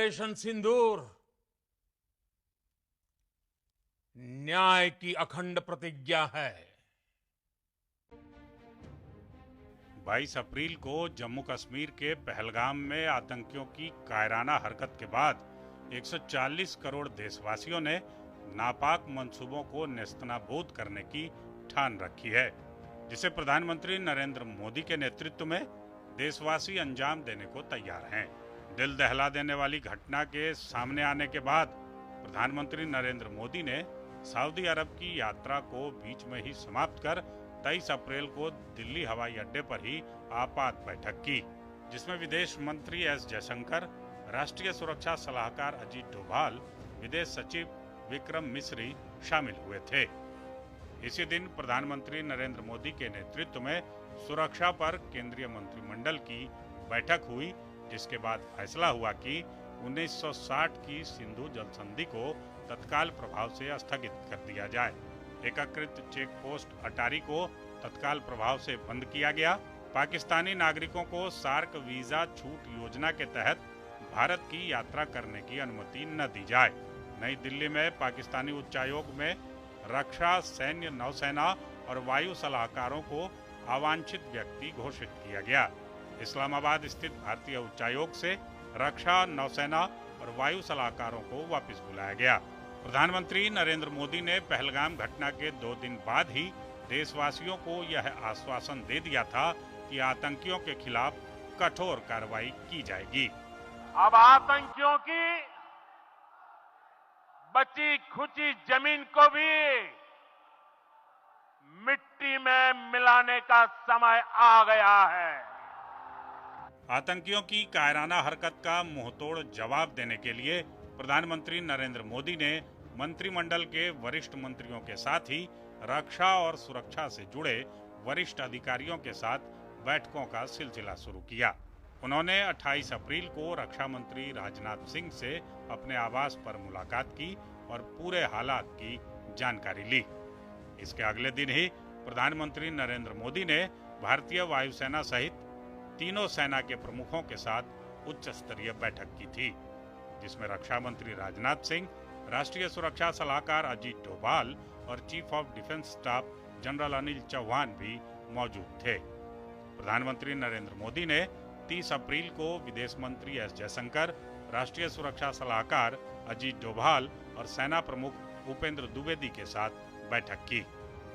Operation सिंदूर न्याय की अखंड प्रतिज्ञा है। 22 अप्रैल को जम्मू कश्मीर के पहलगाम में आतंकियों की कायराना हरकत के बाद 140 करोड़ देशवासियों ने नापाक मंसूबों को नेस्तनाबूद करने की ठान रखी है, जिसे प्रधानमंत्री नरेंद्र मोदी के नेतृत्व में देशवासी अंजाम देने को तैयार हैं। दिल दहला देने वाली घटना के सामने आने के बाद प्रधानमंत्री नरेंद्र मोदी ने सऊदी अरब की यात्रा को बीच में ही समाप्त कर 23 अप्रैल को दिल्ली हवाई अड्डे पर ही आपात बैठक की, जिसमें विदेश मंत्री एस जयशंकर, राष्ट्रीय सुरक्षा सलाहकार अजीत डोभाल, विदेश सचिव विक्रम मिस्री शामिल हुए थे। इसी दिन प्रधानमंत्री नरेंद्र मोदी के नेतृत्व में सुरक्षा पर केंद्रीय मंत्रिमंडल की बैठक हुई, जिसके बाद फैसला हुआ कि 1960 की सिंधु जल संधि को तत्काल प्रभाव से स्थगित कर दिया जाए। एकीकृत चेक पोस्ट अटारी को तत्काल प्रभाव से बंद किया गया। पाकिस्तानी नागरिकों को सार्क वीजा छूट योजना के तहत भारत की यात्रा करने की अनुमति न दी जाए। नई दिल्ली में पाकिस्तानी उच्चायोग में रक्षा, सैन्य, नौसेना और वायु सलाहकारों को अवांछित व्यक्ति घोषित किया गया। इस्लामाबाद स्थित भारतीय उच्चायोग से रक्षा, नौसेना और वायु सलाहकारों को वापस बुलाया गया। प्रधानमंत्री नरेंद्र मोदी ने पहलगाम घटना के 2 दिन बाद ही देशवासियों को यह आश्वासन दे दिया था कि आतंकियों के खिलाफ कठोर कार्रवाई की जाएगी। अब आतंकियों की बची खुची जमीन को भी मिट्टी में मिलाने का समय आ गया है। आतंकियों की कायराना हरकत का मुंहतोड़ जवाब देने के लिए प्रधानमंत्री नरेंद्र मोदी ने मंत्रिमंडल के वरिष्ठ मंत्रियों के साथ ही रक्षा और सुरक्षा से जुड़े वरिष्ठ अधिकारियों के साथ बैठकों का सिलसिला शुरू किया। उन्होंने 28 अप्रैल को रक्षा मंत्री राजनाथ सिंह से अपने आवास पर मुलाकात की और पूरे हालात की जानकारी ली। इसके अगले दिन ही प्रधानमंत्री नरेंद्र मोदी ने भारतीय वायुसेना सहित तीनों सेना के प्रमुखों के साथ उच्च स्तरीय बैठक की थी, जिसमें रक्षा मंत्री राजनाथ सिंह, राष्ट्रीय सुरक्षा सलाहकार अजीत डोभाल और chief of defence staff general Anil Chauhan भी मौजूद थे। प्रधानमंत्री नरेंद्र मोदी ने 30 अप्रैल को विदेश मंत्री एस जयशंकर, राष्ट्रीय सुरक्षा सलाहकार अजीत डोभाल और सेना प्रमुख उपेंद्र द्विवेदी के साथ बैठक की।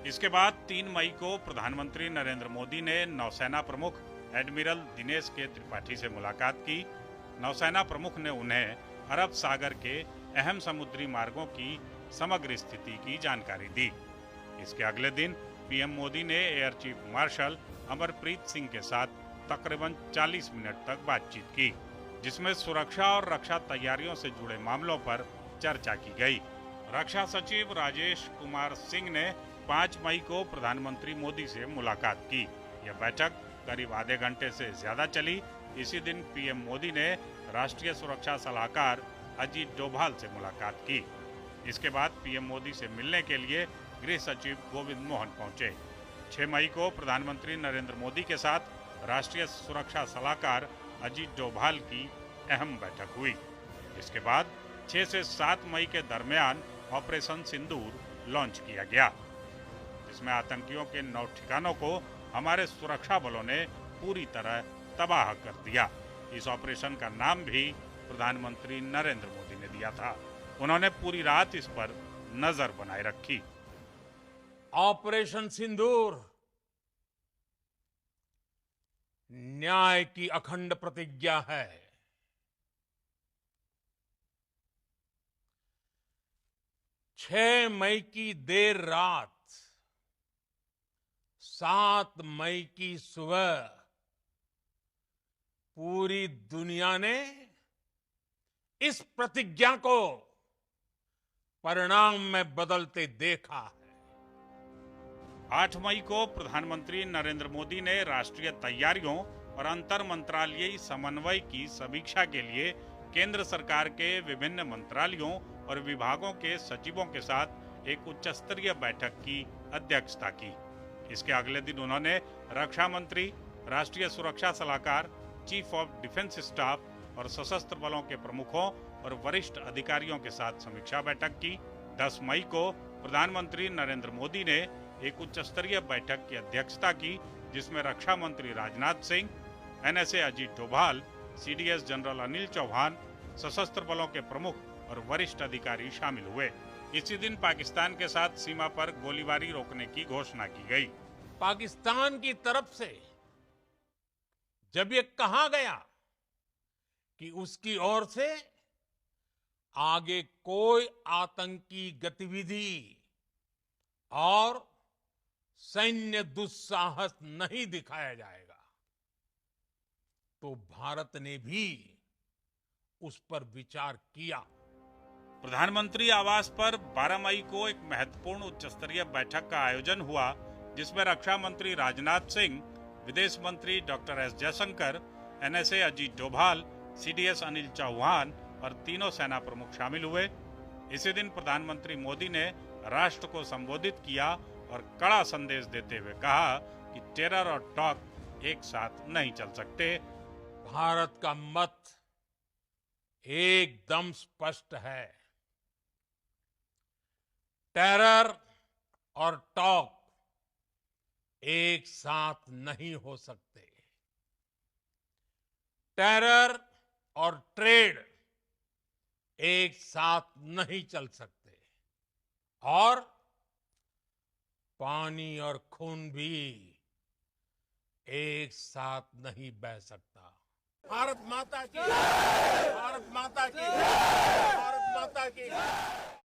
इसके बाद 3 मई को प्रधानमंत्री नरेंद्र मोदी ने नौसेना प्रमुख एडमिरल दिनेश के त्रिपाठी से मुलाकात की। नौसेना प्रमुख ने उन्हें अरब सागर के अहम समुद्री मार्गों की समग्र स्थिति की जानकारी दी। इसके अगले दिन पीएम मोदी ने air chief marshal Amarpreet Singh के साथ तकरीबन 40 मिनट तक बातचीत की, जिसमें सुरक्षा और रक्षा तैयारियों से जुड़े मामलों पर चर्चा की गई। रक्षा सचिव राजेश कुमार सिंह ने 5 मई को प्रधानमंत्री मोदी से मुलाकात की। यह बैठक करीब आधे घंटे से ज्यादा चली। इसी दिन पीएम मोदी ने राष्ट्रीय सुरक्षा सलाहकार अजीत डोभाल से मुलाकात की। इसके बाद पीएम मोदी से मिलने के लिए गृह सचिव गोविंद मोहन पहुंचे। 6 मई को प्रधानमंत्री नरेंद्र मोदी के साथ राष्ट्रीय सुरक्षा सलाहकार अजीत डोभाल की अहम बैठक हुई। इसके बाद 6 से 7 मई के दरमियान ऑपरेशन सिंदूर लॉन्च किया गया, जिसमें आतंकियों के 9 ठिकानों को हमारे सुरक्षा बलों ने पूरी तरह तबाह कर दिया। इस ऑपरेशन का नाम भी प्रधानमंत्री नरेंद्र मोदी ने दिया था। उन्होंने पूरी रात इस पर नजर बनाए रखी। ऑपरेशन सिंदूर न्याय की अखंड प्रतिज्ञा है। 6 मई की देर रात, 7 मई की सुबह पूरी दुनिया ने इस प्रतिज्ञा को परिणाम में बदलते देखा है। 8 मई को प्रधानमंत्री नरेंद्र मोदी ने राष्ट्रीय तैयारियों और अंतर मंत्रालयीय समन्वय की समीक्षा के लिए केंद्र सरकार के विभिन्न मंत्रालयों और विभागों के सचिवों के साथ एक उच्च स्तरीय बैठक की अध्यक्षता की। इसके अगले दिन उन्होंने रक्षा मंत्री, राष्ट्रीय सुरक्षा सलाहकार, चीफ ऑफ डिफेंस स्टाफ और सशस्त्र बलों के प्रमुखों और वरिष्ठ अधिकारियों के साथ समीक्षा बैठक की। 10 मई को प्रधानमंत्री नरेंद्र मोदी ने एक उच्च स्तरीय बैठक की अध्यक्षता की, जिसमें रक्षा मंत्री Rajnath Singh, NSA Ajit Doval, CDS general Anil Chauhan, सशस्त्र बलों के प्रमुख और वरिष्ठ अधिकारी शामिल हुए। इसी दिन पाकिस्तान के साथ सीमा पर गोलीबारी रोकने की घोषणा की गई। पाकिस्तान की तरफ से जब ये कहा गया कि उसकी ओर से आगे कोई आतंकी गतिविधि और सैन्य दुस्साहस नहीं दिखाया जाएगा, तो भारत ने भी उस पर विचार किया। प्रधानमंत्री आवास पर 12 मई को एक महत्वपूर्ण उच्च स्तरीय बैठक का आयोजन हुआ, जिसमें रक्षा मंत्री राजनाथ सिंह, विदेश मंत्री doctor S Jaishankar, NSA Ajit Doval, CDS Anil Chauhan और तीनों सेना प्रमुख शामिल हुए। इसी दिन प्रधानमंत्री मोदी ने राष्ट्र को संबोधित किया और कड़ा संदेश देते हुए कहा कि टेरर और टॉक एक साथ नहीं चल सकते। भारत का मत एकदम स्पष्ट है। टेरर और टॉक एक साथ नहीं हो सकते। टेरर और ट्रेड एक साथ नहीं चल सकते, और पानी और खून भी एक साथ नहीं बह सकता। भारत माता की, भारत माता की, भारत माता की।